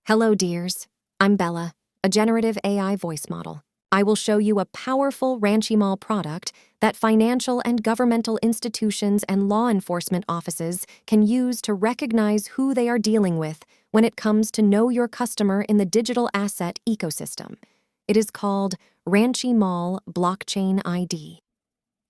Hello, dears. I'm Bella, a generative AI voice model. I will show you a powerful RanchiMall product that financial and governmental institutions and law enforcement offices can use to recognize who they are dealing with when it comes to know your customer in the digital asset ecosystem. It is called RanchiMall Blockchain ID.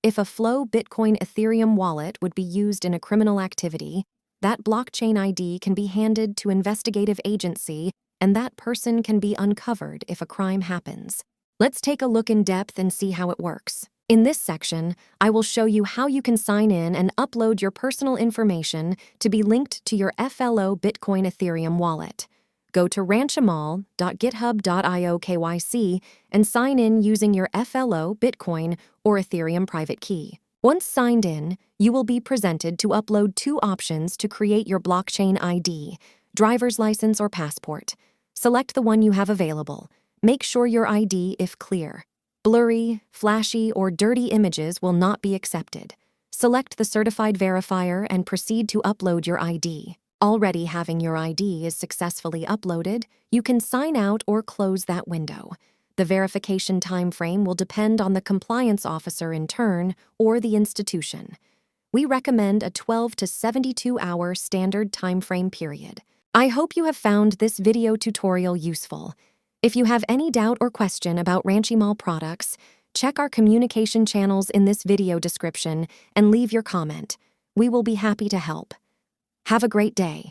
If a FLO Bitcoin Ethereum wallet would be used in a criminal activity, that blockchain ID can be handed to investigative agency and that person can be uncovered if a crime happens. Let's take a look in depth and see how it works. In this section, I will show you how you can sign in and upload your personal information to be linked to your FLO Bitcoin Ethereum wallet. Go to ranchimall.github.io KYC and sign in using your FLO Bitcoin or Ethereum private key. Once signed in, you will be presented to upload two options to create your blockchain ID, driver's license or passport. Select the one you have available. Make sure your ID is clear. Blurry, flashy, or dirty images will not be accepted. Select the certified verifier and proceed to upload your ID. Already having your ID is successfully uploaded, you can sign out or close that window. The verification timeframe will depend on the compliance officer in turn or the institution. We recommend a 12 to 72-hour standard timeframe period. I hope you have found this video tutorial useful. If you have any doubt or question about RanchiMall products, check our communication channels in this video description and leave your comment. We will be happy to help. Have a great day.